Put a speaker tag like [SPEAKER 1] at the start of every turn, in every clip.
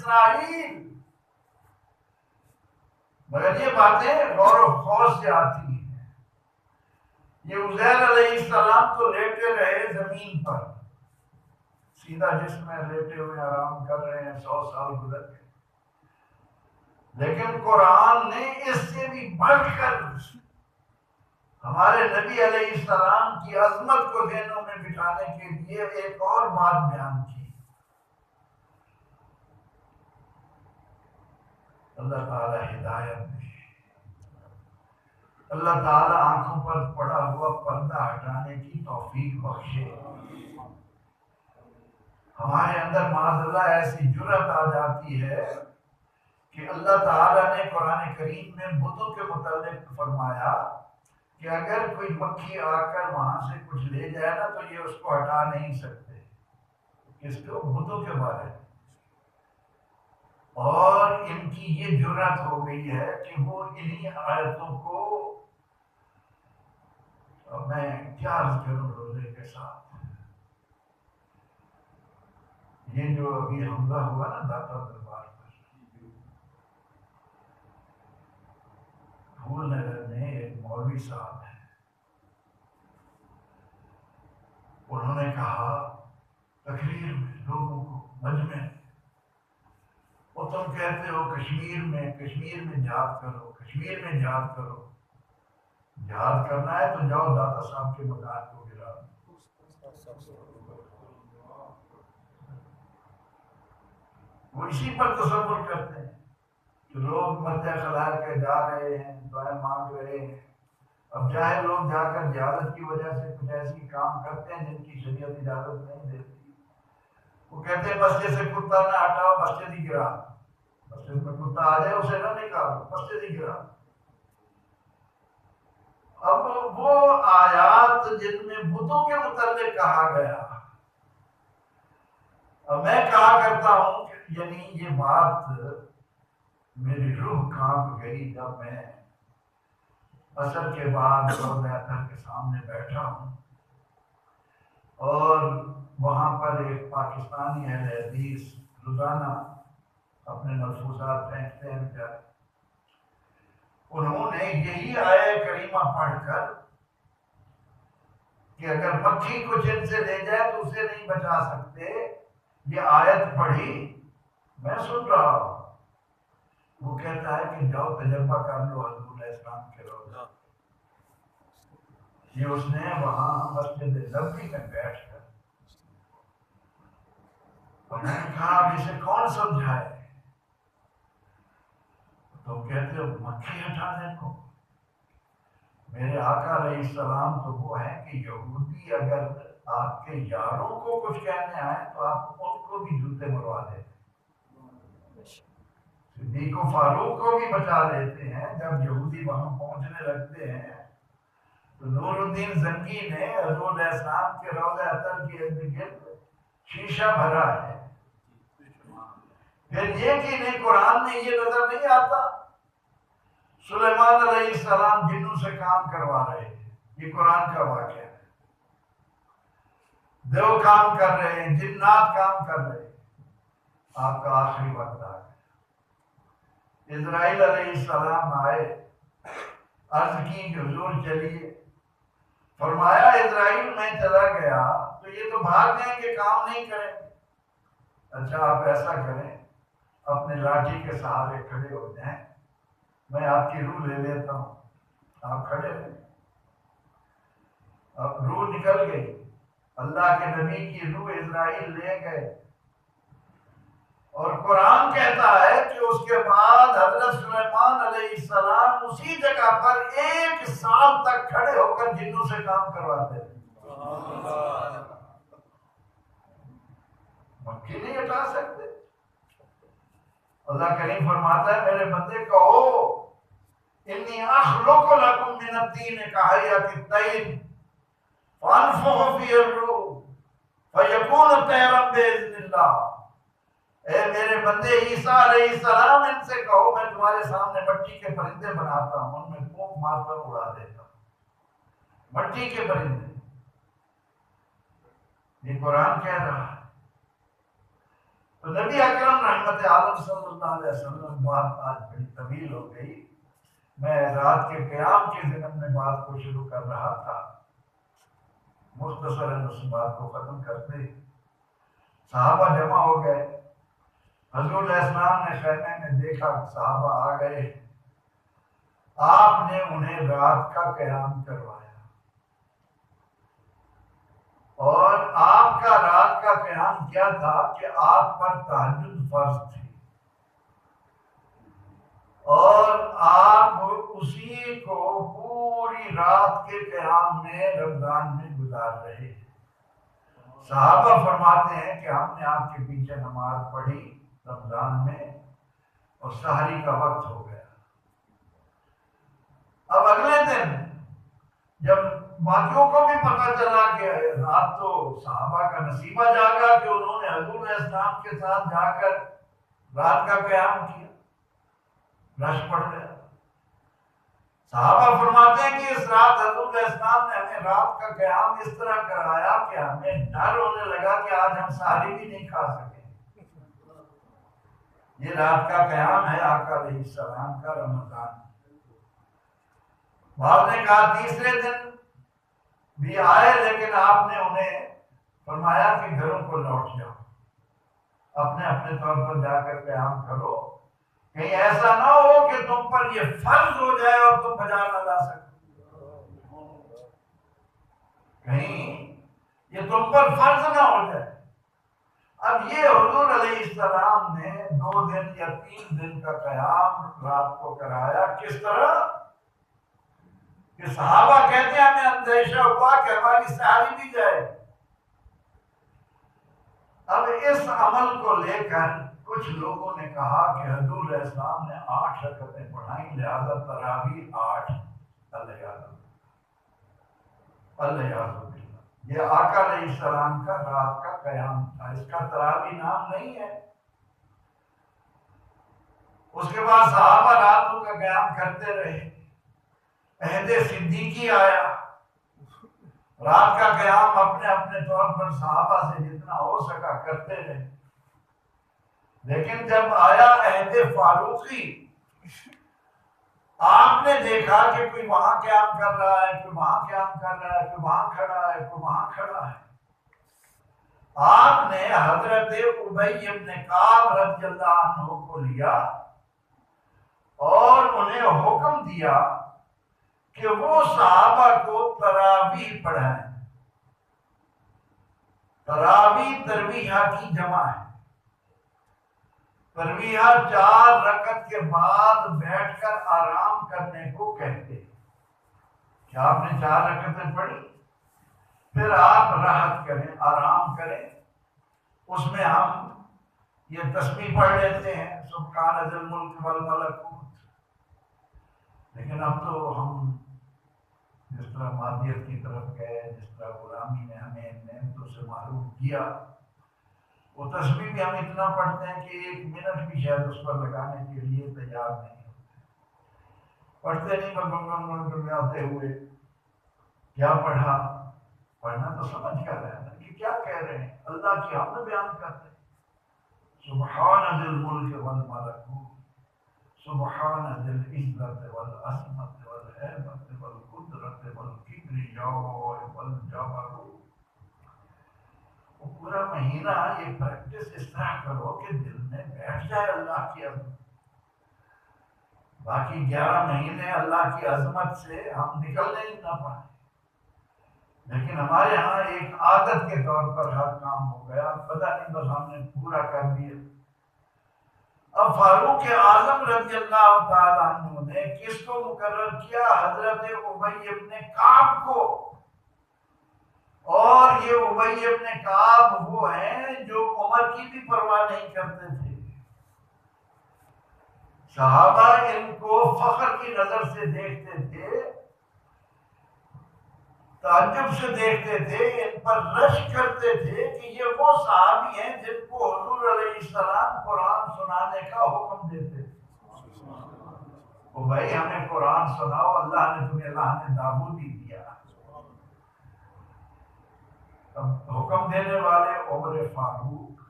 [SPEAKER 1] اسرائیل، مگر یہ باتیں غور و خوض سے آتی ہیں۔ یہ عزیر علیہ السلام تو لیٹے رہے زمین پر، سیدھا جسم میں لیٹے ہوئے آرام کر رہے ہیں، 100 سال گزر گئے، لیکن قرآن نے اس سے بھی بڑھ کر ہمارے نبی علیہ السلام کی عظمت کو ذہنوں میں بٹھانے کے لیے ایک اور بات بیان کی۔ اللہ تعالی ہدایت دے، اللہ تعالی آنکھوں پر پڑا ہوا پردہ ہٹانے کی توفیق بخشے۔ ہمارے اندر معاذ اللہ ایسی جرأت آ جاتی ہے کہ اللہ تعالیٰ نے قرآن کریم میں بتوں کے متعلق فرمایا کہ اگر کوئی مکھی آ کر وہاں سے کچھ لے جائے نا تو یہ اس کو ہٹا نہیں سکتے، اس کو بتوں کے بارے میں۔ اور ان کی یہ جرأت ہو گئی ہے کہ وہ انہی آیتوں کو، میں کیا عرض کروں روزے کے ساتھ، یہ جو ابھی حملہ ہوا نا داتا دربار پر، پھول نگر میں ایک مولوی صاحب ہیں، انہوں نے کہا تقریر میں لوگوں کو مجمع، اور تم کہتے ہو کشمیر میں جہاد کرو، کشمیر میں جہاد کرو، جہاد کرنا ہے تو جاؤ داتا صاحب کے مکان کو گرا دو۔ وہ اسی پر تصور کرتے ہیں کہ لوگ مدح خلال کے جا رہے ہیں، دعائیں مانگ رہے ہیں۔ اب چاہے لوگ جا کر جہالت کی وجہ سے کچھ ایسی کام کرتے ہیں جن کی شریعت اجازت نہیں دیتی، وہ کہتے ہیں مسجد سے کتا نہ ہٹاؤ، مسجد ہی گرا، مسجد میں کتا آ جائے اسے نہ نکالو، مسجد ہی گرا۔ اب وہ آیات جن میں بتوں کے متعلق کہا گیا، اب میں کہا کرتا ہوں کہ یعنی یہ بات میری روح کانپ گئی جب میں عصر کے بعد روضہ اطہر کے سامنے بیٹھا ہوں اور وہاں پر ایک پاکستانی اہل حدیث روزانہ اپنے ملفوظات پھینکتے ہیں بیچارے، انہوں نے یہی آیہ کریمہ پڑھ کر کہ اگر مکھی کو جن سے لے جائے تو اسے نہیں بچا سکتے، یہ آیت پڑھی، میں سن رہا ہوں۔ وہ کہتا ہے کہ جاؤ تجربہ کر لو حضور علیہ السلام کے روضہ۔ یہ اس نے وہاں مسجد نبوی میں بیٹھ کر، اور میں نے کہا اب اسے کون سمجھائے؟ تو کہتے ہو مکھی ہٹانے کو؟ میرے آقا علیہ السلام تو وہ ہیں کہ یہودی اگر آپ کے یاروں کو کچھ کہنے آئے تو آپ ان کو بھی جوتے مروا دیتے، صدیق و فاروق کو بھی بچا لیتے ہیں۔ جب یہودی وہاں پہنچنے لگتے ہیں تو نور الدین زنگی نے حضور علیہ السلام کے روضہ اطہر کے ارد گرد شیشہ بھرا ہے۔ پھر یہ کہ نہیں قرآن میں یہ نظر نہیں آتا سلیمان علیہ السلام جنوں سے کام کروا رہے تھے، یہ قرآن کا واقعہ ہے، دیو کام کر رہے ہیں، جنات کام کر رہے ہیں۔ آپ کا آخری وقت آ گیا، اسرائیل علیہ السلام آئے، عرض کی کہ حضور چلیے، فرمایا اسرائیل میں چلا گیا تو یہ تو بھاگ جائیں گے، کام نہیں کریں گے۔ اچھا آپ ایسا کریں، اپنے لاٹھی کے سہارے کھڑے ہو جائیں، میں آپ کی روح لے لیتا ہوں، آپ کھڑے رہیں۔ اب روح نکل گئی، اللہ کے نبی کی روح اسرائیل لے گئے، اور قرآن کہتا ہے کہ اس کے بعد حضرت سلیمان علیہ السلام اسی جگہ پر 1 سال تک کھڑے ہو کر جنوں سے کام کرواتے تھے۔ مکھی نہیں ہٹا سکتے۔ اللہ کریم فرماتا ہے میرے بندے کہو انی اخلق لکم من الطین کہیئۃ الطیر فانفخ فیہ الروح فیکون طیرا باذن اللہ۔ اے میرے بندے عیسیٰ علیہ السلام، ان سے کہو میں تمہارے سامنے مٹی کے پرندے بناتا ہوں، ان میں پھونک مار کر اڑا دیتا ہوں، مٹی کے پرندے۔ یہ قرآن کہہ رہا ہے۔ تو نبی اکرم رحمت عالم صلی اللہ علیہ وسلم، بات آج بڑی طویل ہو گئی، میں رات کے قیام کے ضمن میں بات کو شروع کر رہا تھا، مختصراً اس بات کو ختم کرتے صحابہ جمع ہو گئے، حضور علیہ السلام نے خیمے میں دیکھا صحابہ آ گئے، آپ نے انہیں رات کا قیام کروایا، اور آپ کا رات کا قیام کیا تھا کہ آپ پر تہجد فرض تھی، اور آپ اسی کو پوری رات کے قیام میں رمضان میں گزار رہے۔ صحابہ فرماتے ہیں کہ ہم نے آپ کے پیچھے نماز پڑھی رمضان میں، اور سحری کا وقت ہو گیا۔ اب اگلے دن جب باقیوں کو بھی پتہ چلا کہ رات تو صحابہ کا نصیبہ جاگا کہ انہوں نے حضور علیہ السلام کے ساتھ جا کر رات کا قیام کیا، رش پڑ گیا۔ صحابہ فرماتے ہیں کہ اس رات حضور علیہ السلام نے ہمیں رات کا قیام اس طرح کرایا کہ ہمیں ڈر ہونے لگا کہ آج ہم سحری بھی نہیں کھا سکیں۔ یہ رات کا قیام ہے آقا علیہ السلام کا رمضان۔ بعض نے کہا تیسرے دن بھی آئے، لیکن آپ نے انہیں فرمایا کہ گھروں کو لوٹ جاؤ، اپنے اپنے طور پر جا کر قیام کرو، کہیں ایسا نہ ہو کہ تم پر یہ فرض ہو جائے اور تم بجا نہ لا سکو، کہیں یہ تم پر فرض نہ ہو جائے۔ اب یہ حضور علیہ السلام نے 2 دن یا 3 دن کا قیام رات کو کرایا، کس طرح کہ صحابہ کہتے ہیں ہمیں اندیشہ ہوا کہ ہماری سحری بھی جائے۔ اب اس عمل کو لے کر کچھ لوگوں نے کہا کہ حضور علیہ السلام نے 8 رکعتیں پڑھائیں، لہذا تراویح 8۔ یہ آقا علیہ السلام کا رات کا قیام تھا، اس کا تراویح نام نہیں ہے۔ اس کے بعد صحابہ راتوں کا قیام کرتے رہے، عہد صدیقی آیا، رات کا قیام اپنے اپنے طور پر صحابہ سے جتنا ہو سکا کرتے رہے، لیکن جب آیا عہد فاروقی، آپ نے دیکھا کہ کوئی وہاں قیام کر رہا ہے، کوئی وہاں قیام کر رہا ہے، کوئی وہاں کھڑا ہے، کوئی وہاں کھڑا ہے۔ آپ نے حضرت ابی بن کعب رضی اللہ عنہ کو لیا اور انہیں حکم دیا کہ وہ صحابہ کو تراویح پڑھائیں۔ تراویح ترویحہ کی جمع ہے۔ ترویحہ 4 رکعت کے بعد بیٹھ کر آرام کرنے کو کہتے ہیں کہ آپ نے 4 رکعتیں پڑھی، پھر آپ راحت کریں، آرام کریں۔ اس میں ہم یہ تسبیح پڑھ لیتے ہیں سبحان ذی الملک والملکوت، لیکن اب تو ہم جس طرح مادیت کی طرف گئے، جس طرح غلامی نے ہمیں نعمتوں سے محروم کیا، وہ تسبیح بھی ہم اتنا پڑھتے ہیں کہ 1 منٹ بھی شاید اس پر لگانے کے لیے تیار نہیں ہوتے، پڑھتے نہیں گنگناتے ہوئے کیا پڑھا، پڑھنا تو سمجھ کر رہے ہیں کہ کیا کہہ رہے ہیں، اللہ کی حمد بیان کرتے ہیں، سبحان ذی الملک والملکوت، سبحان ذی العزت والعظمت والہیبت والقدرت والکبریاء والجبروت۔ پورا مہینہ یہ پریکٹس اس طرح کرو کہ دل میں بیٹھ جائے اللہ کی عظمت۔ باقی 11 مہینے اللہ کی عظمت سے ہم نکلنے ہی نہ پائیں، لیکن ہمارے ہاں ایک عادت کے طور پر ہر کام ہو گیا، پتہ نہیں بس ہم نے پورا کر دیا۔ اب فاروق اعظم رضی اللہ تعالیٰ عنہ نے کس کو مقرر کیا؟ حضرت ابی بن کعب کو۔ اور یہ ابی بن کعب وہ ہیں جو عمر کی بھی پرواہ نہیں کرتے تھے، صحابہ ان کو فخر کی نظر سے دیکھتے تھے، تعجب سے دیکھتے تھے، ان پر رشک کرتے تھے کہ یہ وہ صحابی ہیں جن کو حضور علیہ السلام قرآن سنانے کا حکم دیتے تھے۔ وہ بھائی ہمیں قرآن سناؤ، اللہ نے تمہیں، اللہ نے داؤد ہی دیا۔ اب حکم دینے والے عمر فاروق،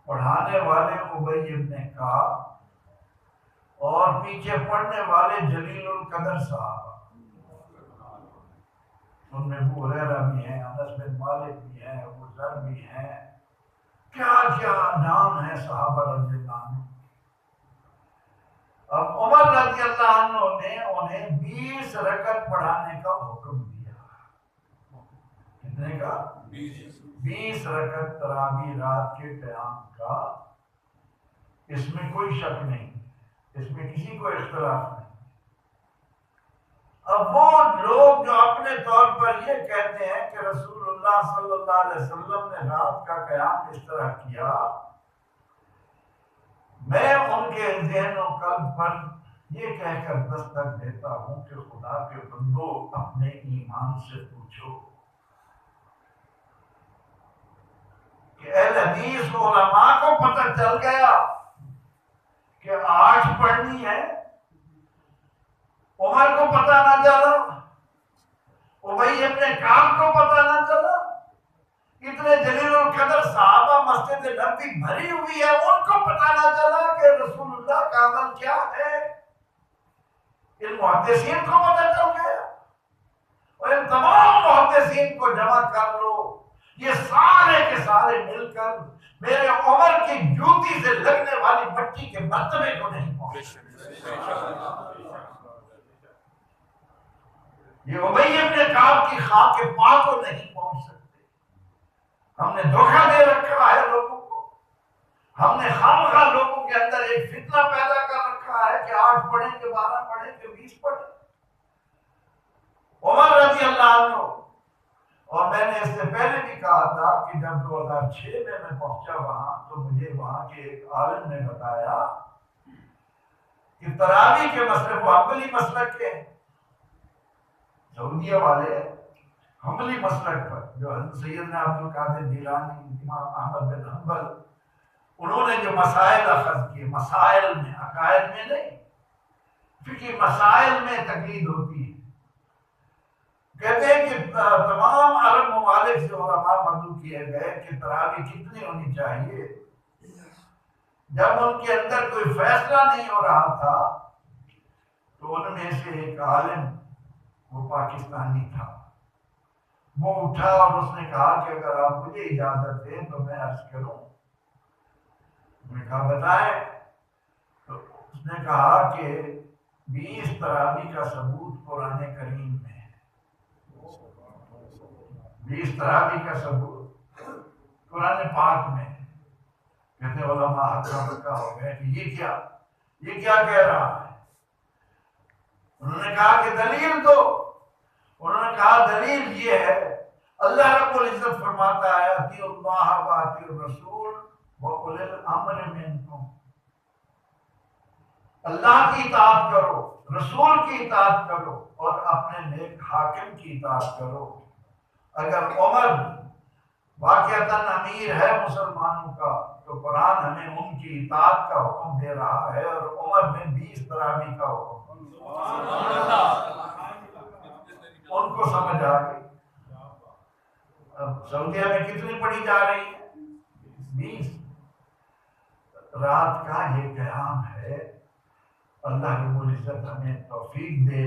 [SPEAKER 1] پڑھانے والے ابی ابن کعب اور پیچھے پڑھنے والے جلیل القدر صاحب، ان میں ابو ہریرہ بھی ہیں، انس بن مالک بھی ہیں، ابو ذر بھی ہیں، کیا کیا نام ہے صحابہ رضی اللہ عنہ۔ اب عمر رضی اللہ عنہ نے انہیں 20 رکعت پڑھانے کا حکم دیا۔ کتنے کا؟ 20 رکعت تراویح رات کے قیام کا۔ اس میں کوئی شک نہیں، اس میں کسی کو اختلاف نہیں۔ اب وہ لوگ جو اپنے طور پر یہ کہتے ہیں کہ رسول اللہ صلی اللہ علیہ وسلم نے رات کا قیام اس طرح کیا، میں ان کے ذہن و قلب پر یہ کہہ کر دستک دیتا ہوں کہ خدا کے بندو اپنے ایمان سے پوچھو کہ اہل حدیث علماء کو پتہ چل گیا کہ 8 پڑھنی ہے، عمر کو پتہ نہ چلا، ابی ابن کعب کو پتہ نہ چلا، اتنے جلیل القدر صحابہ مسجد نبوی بھری ہوئی ہے ان کو پتہ نہ چلا کہ رسول اللہ کا عمل کیا ہے۔ ان محدثین کو پتہ چل گیا، اور ان تمام محدثین کو جمع کر لو، یہ سارے کے سارے مل کر میرے عمر کی جوتی سے لگنے والی مٹی کے مرتبے کو نہیں پہنچ۔ یہ ابی ابن کعب کی خاک پاک کو نہیں پہنچ سکتے۔ ہم نے دھوکہ دے رکھا ہے لوگوں کو، ہم نے خامخواہ لوگوں کے اندر ایک فتنہ پیدا کر رکھا ہے کہ 8 پڑھیں کہ 12 پڑھیں کہ 20 پڑھیں۔ عمر رضی اللہ عنہ، اور میں نے اس سے پہلے بھی کہا تھا کہ جب 2006 میں پہنچا وہاں تو مجھے وہاں کے ایک عالم نے بتایا کہ تراویح کے مسئلے کو حنبلی مسلک کے سعودیہ والے حنبلی مسلک پر جو سیدنا عبد القادر جیلانی، امام احمد بن حنبل، انہوں نے جو مسائل اخذ کیے، مسائل میں، عقائد میں نہیں، فقہی مسائل میں تقلید ہوتی ہے۔ کہتے ہیں کہ تمام عرب ممالک سے علماء مدعو کیے گئے کہ تراویح کتنی ہونی چاہیے۔ جب ان کے اندر کوئی فیصلہ نہیں ہو رہا تھا تو ان میں سے ایک عالم، وہ پاکستانی تھا، وہ اٹھا اور اس نے کہا کہ اگر آپ مجھے اجازت دیں تو میں عرض کروں۔ میں نے کہا بتائیں۔ تو اس نے کہا کہ 20 تراویح کا ثبوت قرآن کریم میں ہے، 20 تراویح کا ثبوت قرآن پاک میں ہے۔ کہتے علماء حقا ہو گئے کہ یہ کیا کہہ رہا ہے۔ انہوں نے کہا کہ دلیل دو۔ انہوں نے کہا دلیل یہ ہے، اللہ رب العزت فرماتا ہے اطیعوا اللہ و اطیعوا الرسول وَأُولِي الْأَمْرِ مِنْكُمْ، اللہ کی اطاعت کرو، رسول کی اطاعت کرو، اور اپنے نیک حاکم کی اطاعت کرو۔ اگر عمر واقعتاً امیر ہے مسلمانوں کا تو قرآن ہمیں ان کی اطاعت کا حکم دے رہا ہے، اور عمر نے 20 تراویح کا حکم۔ ان کو سمجھ آ گئی۔ اب سعودیہ میں کتنی پڑھی جا رہی ہے؟ 20۔ رات کا یہ قیام ہے، اللہ رب العزت ہمیں توفیق دے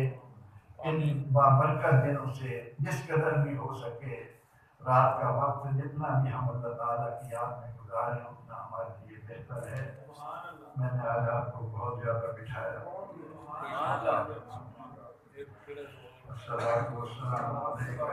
[SPEAKER 1] ان بابرکت دنوں سے جس قدر بھی ہو سکے رات کا وقت جتنا بھی ہم اللہ تعالیٰ کی یاد میں گزاریں اتنا ہمارے لیے بہتر ہے۔ میں نے آج آپ کو بہت زیادہ بٹھایا۔ السلام علیکم۔